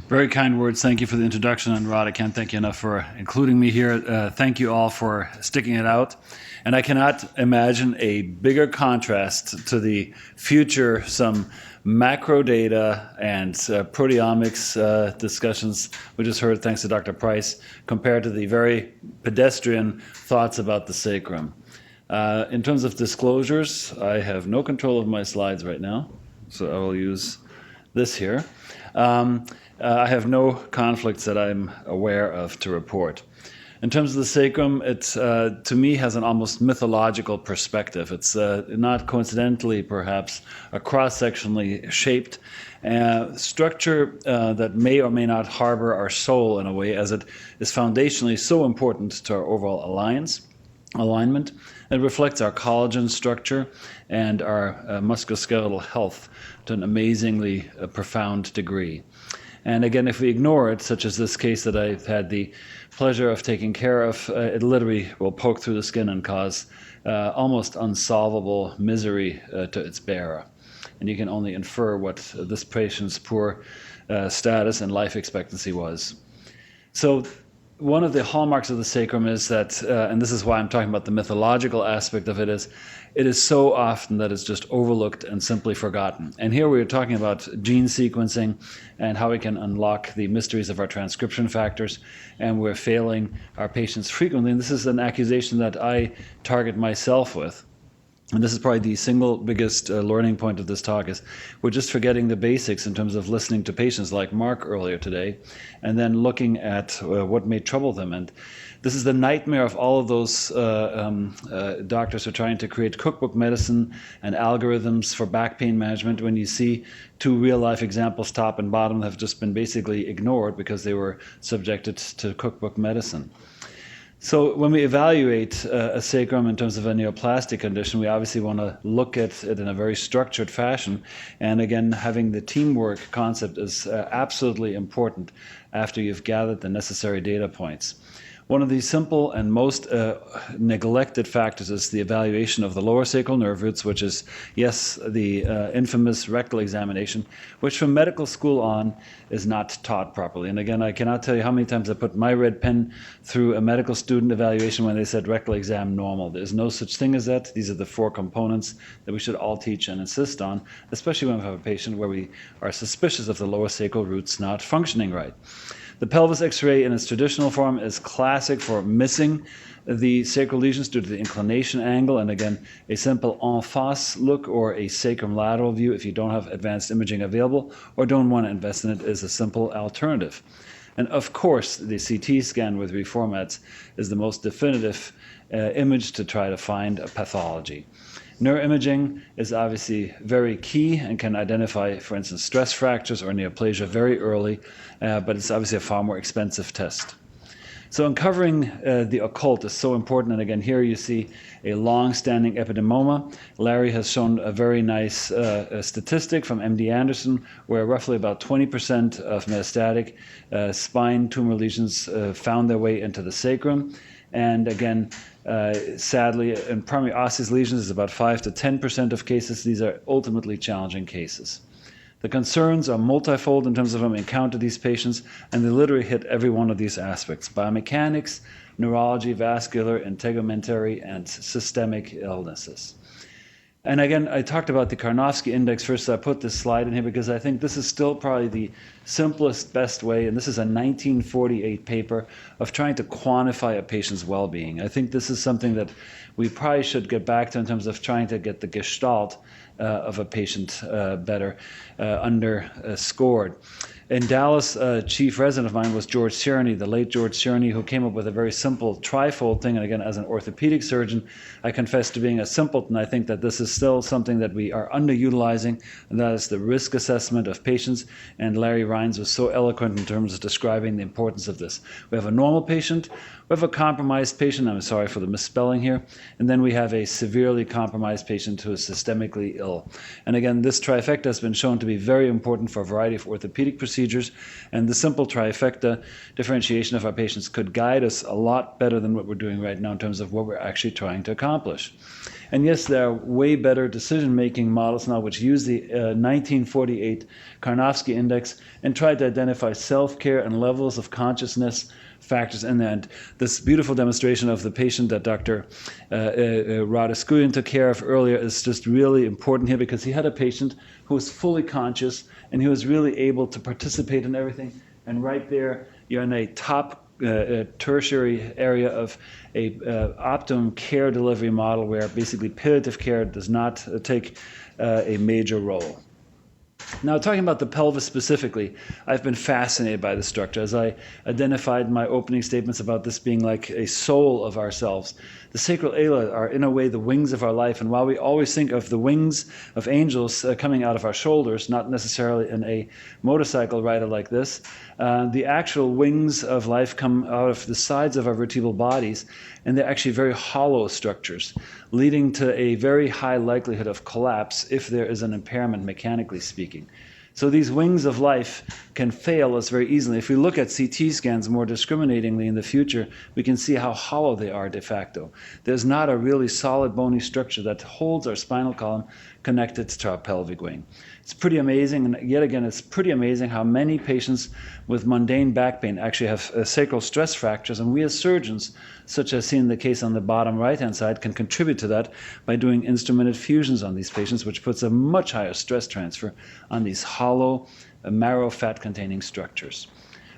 Very kind words. Thank you for the introduction. And Rod, I can't thank you enough for including me here. Thank you all for sticking it out. And I cannot imagine a bigger contrast to the future, some macro data and proteomics discussions we just heard, thanks to Dr. Price, compared to the very pedestrian thoughts about the sacrum. In terms of disclosures, I have no control of my slides right now, so I will use this here. I have no conflicts that I'm aware of to report. In terms of the sacrum, it, to me, has an almost mythological perspective. It's not coincidentally, perhaps, a cross-sectionally shaped structure that may or may not harbor our soul in a way, as it is foundationally so important to our overall alignment. It reflects our collagen structure and our musculoskeletal health to an amazingly profound degree. And again, if we ignore it, such as this case that I've had the pleasure of taking care of, it literally will poke through the skin and cause almost unsolvable misery to its bearer. And you can only infer what this patient's poor status and life expectancy was. So one of the hallmarks of the sacrum is that, and this is why I'm talking about the mythological aspect of it, is it is so often that it's just overlooked and simply forgotten. And here we are talking about gene sequencing and how we can unlock the mysteries of our transcription factors, and we're failing our patients frequently. And this is an accusation that I target myself with. And this is probably the single biggest learning point of this talk, is we're just forgetting the basics in terms of listening to patients like Mark earlier today, and then looking at what may trouble them. And this is the nightmare of all of those doctors who are trying to create cookbook medicine and algorithms for back pain management, when you see two real-life examples, top and bottom, have just been basically ignored because they were subjected to cookbook medicine. So when we evaluate a sacrum in terms of a neoplastic condition, we obviously want to look at it in a very structured fashion. And again, having the teamwork concept is absolutely important after you've gathered the necessary data points. One of the simple and most neglected factors is the evaluation of the lower sacral nerve roots, which is, yes, the infamous rectal examination, which from medical school on is not taught properly. And again, I cannot tell you how many times I put my red pen through a medical student evaluation when they said rectal exam normal. There's no such thing as that. These are the four components that we should all teach and insist on, especially when we have a patient where we are suspicious of the lower sacral roots not functioning right. The pelvis X-ray in its traditional form is classic for missing the sacral lesions due to the inclination angle, and again, a simple en face look or a sacrum lateral view, if you don't have advanced imaging available or don't want to invest in it, is a simple alternative. And of course, the CT scan with reformats is the most definitive image to try to find a pathology. Neuroimaging is obviously very key and can identify, for instance, stress fractures or neoplasia very early, but it's obviously a far more expensive test. So uncovering the occult is so important. And again, here you see a long-standing epidemoma. Larry has shown a very nice statistic from MD Anderson, where roughly about 20% of metastatic spine tumor lesions found their way into the sacrum. And again, sadly, in primary osseous lesions is about 5 to 10% of cases. These are ultimately challenging cases. The concerns are multifold in terms of when we encounter these patients, and they literally hit every one of these aspects: biomechanics, neurology, vascular, integumentary, and systemic illnesses. And again, I talked about the Karnofsky index first, so I put this slide in here because I think this is still probably the simplest, best way, and this is a 1948 paper of trying to quantify a patient's well-being. I think this is something that we probably should get back to in terms of trying to get the gestalt of a patient better underscored. In Dallas, a chief resident of mine was George Sierney, the late George Sierney, who came up with a very simple trifold thing. And again, as an orthopedic surgeon, I confess to being a simpleton. I think that this is still something that we are underutilizing, and that is the risk assessment of patients. And Larry Rines was so eloquent in terms of describing the importance of this. We have a normal patient, we have a compromised patient, I'm sorry for the misspelling here, and then we have a severely compromised patient who is systemically ill. And again, this trifecta has been shown to be very important for a variety of orthopedic procedures procedures. And the simple trifecta differentiation of our patients could guide us a lot better than what we're doing right now in terms of what we're actually trying to accomplish. And yes, there are way better decision-making models now which use the 1948 Karnofsky Index and try to identify self-care and levels of consciousness factors in there. And this beautiful demonstration of the patient that Dr. Radiskuyan took care of earlier is just really important here, because he had a patient who was fully conscious and he was really able to participate in everything. And right there, you're in a top tertiary area of a optimum care delivery model where basically palliative care does not take a major role. Now, talking about the pelvis specifically, I've been fascinated by the structure. As I identified in my opening statements about this being like a soul of ourselves, the sacral ala are in a way the wings of our life. And while we always think of the wings of angels coming out of our shoulders, not necessarily in a motorcycle rider like this, the actual wings of life come out of the sides of our vertebral bodies, and they're actually very hollow structures, leading to a very high likelihood of collapse if there is an impairment, mechanically speaking. So these wings of life can fail us very easily. If we look at CT scans more discriminatingly in the future, we can see how hollow they are de facto. There's not a really solid bony structure that holds our spinal column connected to our pelvic wing. It's pretty amazing, and yet again, it's pretty amazing how many patients with mundane back pain actually have sacral stress fractures, and we as surgeons, such as seen in the case on the bottom right-hand side, can contribute to that by doing instrumented fusions on these patients, which puts a much higher stress transfer on these hollow, marrow fat-containing structures.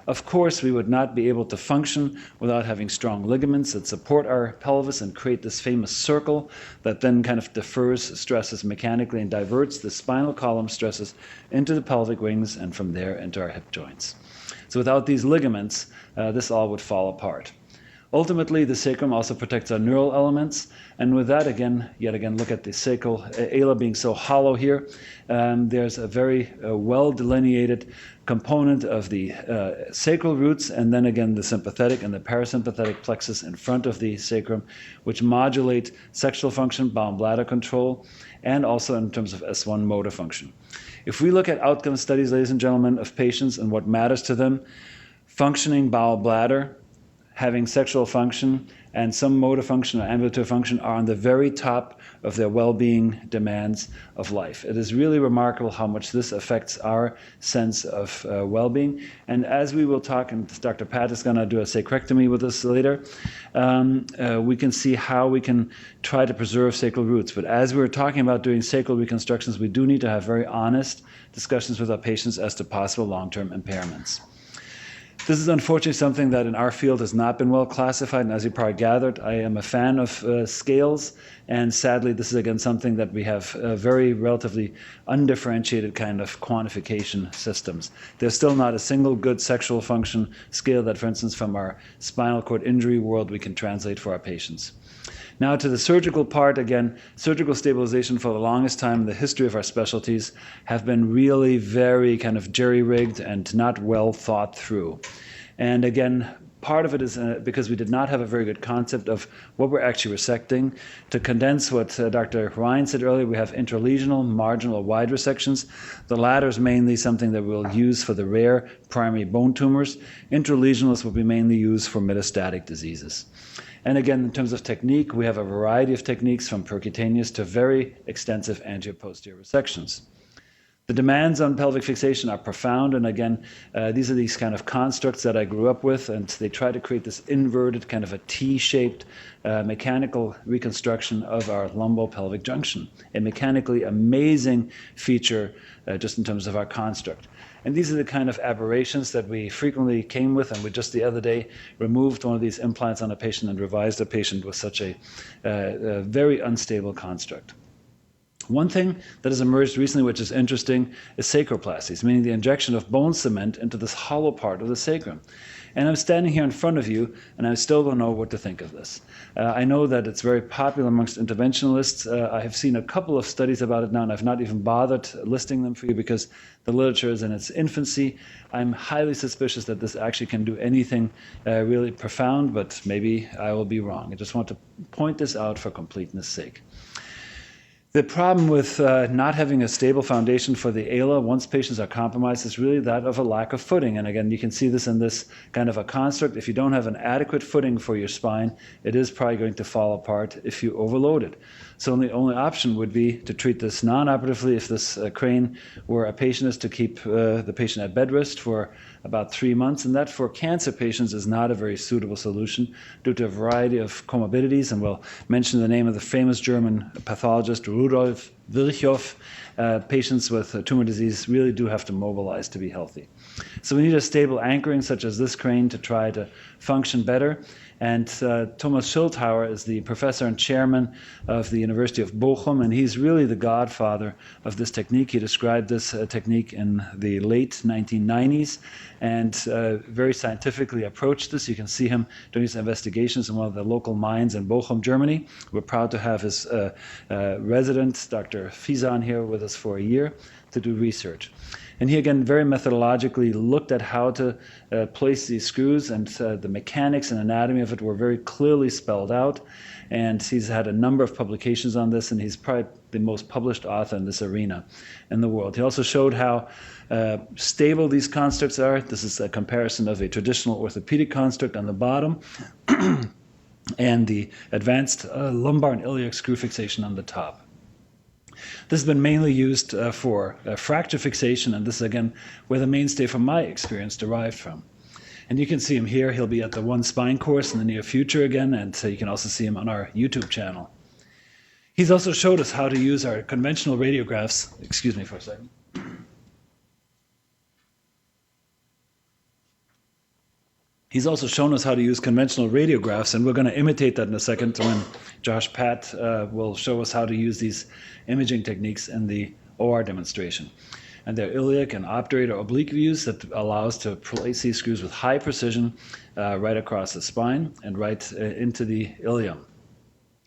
Of course, we would not be able to function without having strong ligaments that support our pelvis and create this famous circle that then kind of defers stresses mechanically and diverts the spinal column stresses into the pelvic wings and from there into our hip joints. So without these ligaments, this all would fall apart. Ultimately, the sacrum also protects our neural elements, and with that, yet again, look at the sacral ala being so hollow here. There's a very well delineated component of the sacral roots, and then again the sympathetic and the parasympathetic plexus in front of the sacrum, which modulate sexual function, bowel and bladder control, and also in terms of S1 motor function. If we look at outcome studies, ladies and gentlemen, of patients and what matters to them, functioning bowel bladder, having sexual function, and some motor function or ambulatory function are on the very top of their well-being demands of life. It is really remarkable how much this affects our sense of well-being. And as we will talk, and Dr. Pat is going to do a sacrectomy with us later, we can see how we can try to preserve sacral roots. But as we're talking about doing sacral reconstructions, we do need to have very honest discussions with our patients as to possible long-term impairments. This is unfortunately something that in our field has not been well classified, and as you probably gathered, I am a fan of scales, and sadly this is again something that we have very relatively undifferentiated kind of quantification systems. There's still not a single good sexual function scale that, for instance, from our spinal cord injury world we can translate for our patients. Now to the surgical part, again, surgical stabilization for the longest time in the history of our specialties have been really very kind of jerry-rigged and not well thought through. And again, part of it is because we did not have a very good concept of what we're actually resecting. To condense what Dr. Ryan said earlier, we have intralesional, marginal, or wide resections. The latter is mainly something that we'll use for the rare primary bone tumors. Intralesional is what we mainly use for metastatic diseases. And again, in terms of technique, we have a variety of techniques from percutaneous to very extensive anterior-posterior resections. The demands on pelvic fixation are profound, and again, these are these kind of constructs that I grew up with, and they try to create this inverted kind of a T-shaped mechanical reconstruction of our lumbopelvic junction, a mechanically amazing feature just in terms of our construct. And these are the kind of aberrations that we frequently came with, and we just the other day removed one of these implants on a patient and revised a patient with such a very unstable construct. One thing that has emerged recently, which is interesting, is sacroplasties, meaning the injection of bone cement into this hollow part of the sacrum. And I'm standing here in front of you, and I still don't know what to think of this. I know that it's very popular amongst interventionalists. I have seen a couple of studies about it now, and I've not even bothered listing them for you because the literature is in its infancy. I'm highly suspicious that this actually can do anything really profound, but maybe I will be wrong. I just want to point this out for completeness' sake. The problem with not having a stable foundation for the ala once patients are compromised is really that of a lack of footing. And again, you can see this in this kind of a construct. If you don't have an adequate footing for your spine, it is probably going to fall apart if you overload it. So the only option would be to treat this non-operatively if this crane were a patient is to keep the patient at bed rest for about 3 months. And that for cancer patients is not a very suitable solution due to a variety of comorbidities. And we'll mention the name of the famous German pathologist, Rudolf Virchow. Patients with tumor disease really do have to mobilize to be healthy. So we need a stable anchoring such as this crane to try to function better. And Thomas Schildhauer is the professor and chairman of the University of Bochum, and he's really the godfather of this technique. He described this technique in the late 1990s and very scientifically approached this. You can see him doing his investigations in one of the local mines in Bochum, Germany. We're proud to have his resident, Dr. Fizan, here with us for a year to do research. And he, again, very methodologically looked at how to place these screws, and the mechanics and anatomy of it were very clearly spelled out. And he's had a number of publications on this, and he's probably the most published author in this arena in the world. He also showed how stable these constructs are. This is a comparison of a traditional orthopedic construct on the bottom and the advanced lumbar and iliac screw fixation on the top. This has been mainly used for fracture fixation, and this is, again, where the mainstay from my experience derived from. And you can see him here. He'll be at the One Spine course in the near future again, and you can also see him on our YouTube channel. He's also showed us how to use our conventional radiographs. Excuse me for a second. He's also shown us how to use conventional radiographs, and we're going to imitate that in a second when Josh Pat will show us how to use these imaging techniques in the OR demonstration. And they're iliac and obturator oblique views that allow us to place these screws with high precision right across the spine and right into the ilium.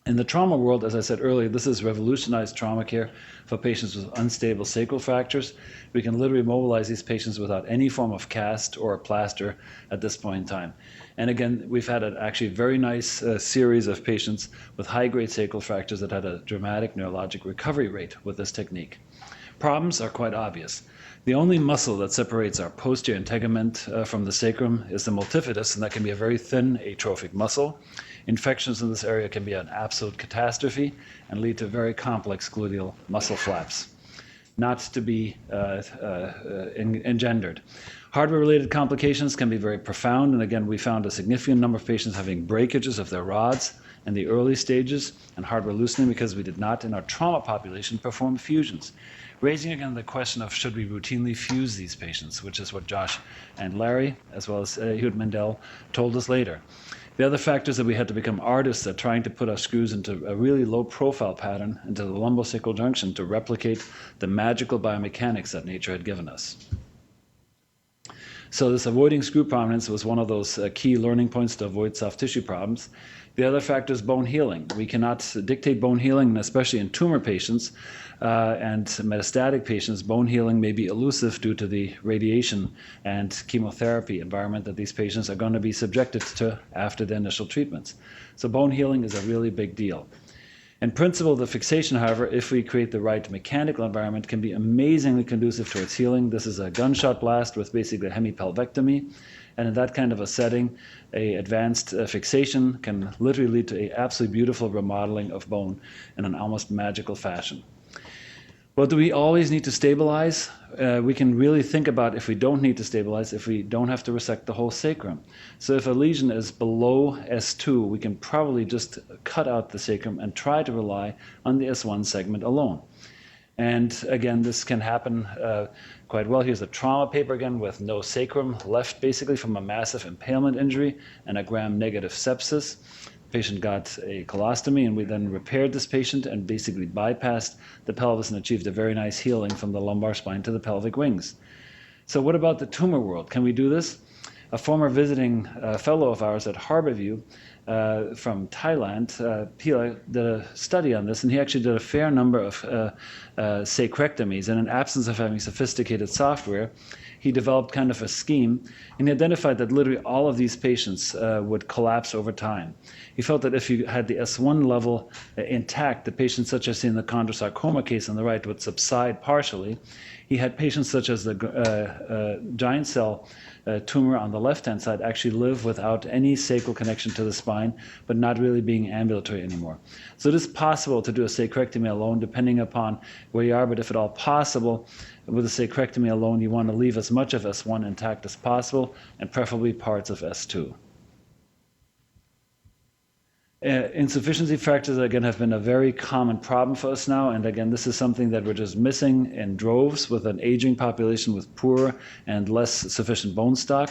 In the trauma world, as I said earlier, this has revolutionized trauma care for patients with unstable sacral fractures. We can literally mobilize these patients without any form of cast or plaster at this point in time. And again, we've had an actually very nice series of patients with high-grade sacral fractures that had a dramatic neurologic recovery rate with this technique. Problems are quite obvious. The only muscle that separates our posterior integument from the sacrum is the multifidus, and that can be a very thin atrophic muscle. Infections in this area can be an absolute catastrophe and lead to very complex gluteal muscle flaps, not to be engendered. Hardware-related complications can be very profound, and again, we found a significant number of patients having breakages of their rods in the early stages and hardware loosening because we did not, in our trauma population, perform fusions. Raising again the question of should we routinely fuse these patients, which is what Josh and Larry, as well as Ehud Mendel, told us later. The other factor is that we had to become artists at trying to put our screws into a really low profile pattern into the lumbosacral junction to replicate the magical biomechanics that nature had given us. So this avoiding screw prominence was one of those key learning points to avoid soft tissue problems. The other factor is bone healing. We cannot dictate bone healing, and especially in tumor patients and metastatic patients, bone healing may be elusive due to the radiation and chemotherapy environment that these patients are going to be subjected to after the initial treatments. So bone healing is a really big deal. In principle, the fixation, however, if we create the right mechanical environment, can be amazingly conducive towards healing. This is a gunshot blast with basically a hemipelvectomy. And in that kind of a setting, an advanced fixation can literally lead to an absolutely beautiful remodeling of bone in an almost magical fashion. Well, do we always need to stabilize? We can really think about if we don't need to stabilize, if we don't have to resect the whole sacrum. So if a lesion is below S2, we can probably just cut out the sacrum and try to rely on the S1 segment alone. And again, this can happen quite well. Here's a trauma paper again with no sacrum left basically from a massive impalement injury and a gram-negative sepsis. The patient got a colostomy, and we then repaired this patient and basically bypassed the pelvis and achieved a very nice healing from the lumbar spine to the pelvic wings. So what about the tumor world? Can we do this? A former visiting fellow of ours at Harborview from Thailand, Pila, did a study on this, and he actually did a fair number of sacrectomies. And in absence of having sophisticated software, he developed kind of a scheme, and he identified that literally all of these patients would collapse over time. He felt that if you had the S1 level intact, the patients such as in the chondrosarcoma case on the right would subside partially. He had patients such as the giant cell tumor on the left-hand side actually live without any sacral connection to the spine, but not really being ambulatory anymore. So it is possible to do a sacrectomy alone, depending upon where you are, but if at all possible, with a sacrectomy alone, you want to leave as much of S1 intact as possible, and preferably parts of S2. Insufficiency fractures, again, have been a very common problem for us now. And again, this is something that we're just missing in droves with an aging population with poor and less sufficient bone stock.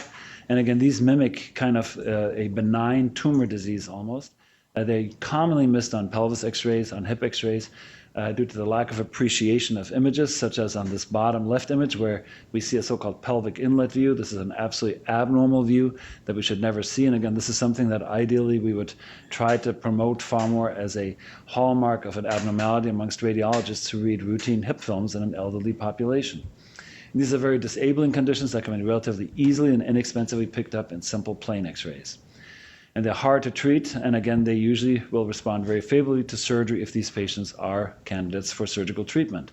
And again, these mimic kind of a benign tumor disease almost. They're commonly missed on pelvis x-rays, on hip x-rays, due to the lack of appreciation of images, such as on this bottom left image where we see a so-called pelvic inlet view. This is an absolutely abnormal view that we should never see. And again, this is something that ideally we would try to promote far more as a hallmark of an abnormality amongst radiologists who read routine hip films in an elderly population. And these are very disabling conditions that can be relatively easily and inexpensively picked up in simple plain x-rays. And they're hard to treat, and again, they usually will respond very favorably to surgery if these patients are candidates for surgical treatment.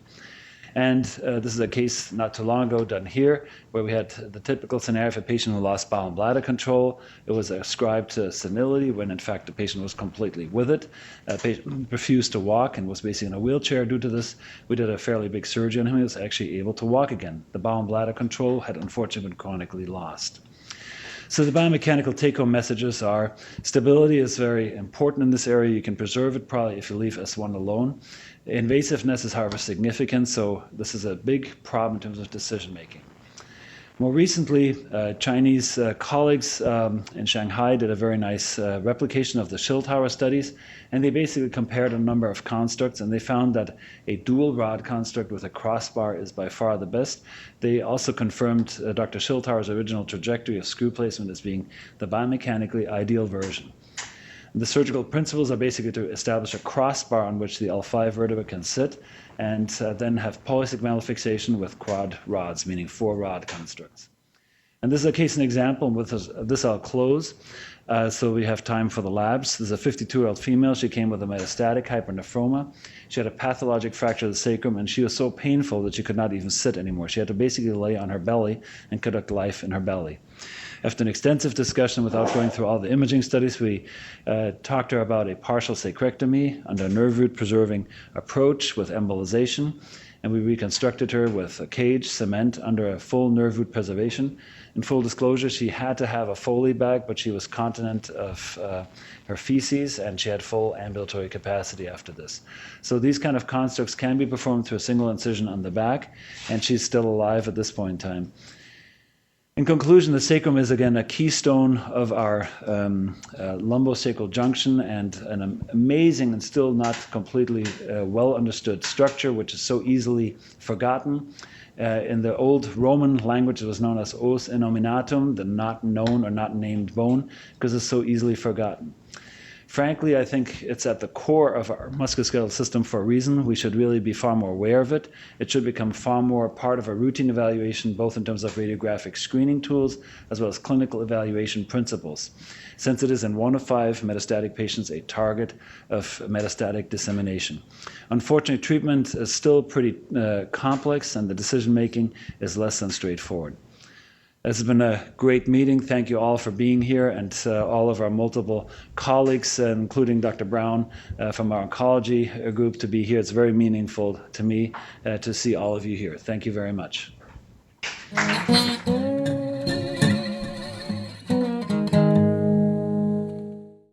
And this is a case not too long ago done here, where we had the typical scenario of a patient who lost bowel and bladder control. It was ascribed to senility, when in fact the patient was completely with it. The patient refused to walk and was basically in a wheelchair due to this. We did a fairly big surgery on him. He was actually able to walk again. The bowel and bladder control had unfortunately been chronically lost. So the biomechanical take-home messages are stability is very important in this area. You can preserve it probably if you leave S1 alone. Invasiveness is, however, significant, so this is a big problem in terms of decision-making. More recently, Chinese colleagues in Shanghai did a very nice replication of the Schildhauer studies, and they basically compared a number of constructs, and they found that a dual rod construct with a crossbar is by far the best. They also confirmed Dr. Schildhauer's original trajectory of screw placement as being the biomechanically ideal version. The surgical principles are basically to establish a crossbar on which the L5 vertebra can sit, and then have polysegmental fixation with quad rods, meaning 4-rod constructs. And this is a case and example, and with this I'll close. So we have time for the labs. This is a 52-year-old female. She came with a metastatic hypernephroma. She had a pathologic fracture of the sacrum, and she was so painful that she could not even sit anymore. She had to basically lay on her belly and conduct life in her belly. After an extensive discussion, without going through all the imaging studies, we talked to her about a partial sacrectomy under a nerve root preserving approach with embolization, and we reconstructed her with a cage, cement, under a full nerve root preservation. In full disclosure, she had to have a Foley bag, but she was continent of her feces, and she had full ambulatory capacity after this. So these kind of constructs can be performed through a single incision on the back, and she's still alive at this point in time. In conclusion, the sacrum is again a keystone of our lumbosacral junction, and an amazing and still not completely well understood structure, which is so easily forgotten. In the old Roman language, it was known as os innominatum, the not known or not named bone, because it's so easily forgotten. Frankly, I think it's at the core of our musculoskeletal system for a reason. We should really be far more aware of it. It should become far more part of a routine evaluation, both in terms of radiographic screening tools as well as clinical evaluation principles, since it is in 1 of 5 metastatic patients a target of metastatic dissemination. Unfortunately, treatment is still pretty complex, and the decision-making is less than straightforward. This has been a great meeting. Thank you all for being here, and all of our multiple colleagues, including Dr. Brown from our oncology group, to be here. It's very meaningful to me to see all of you here. Thank you very much.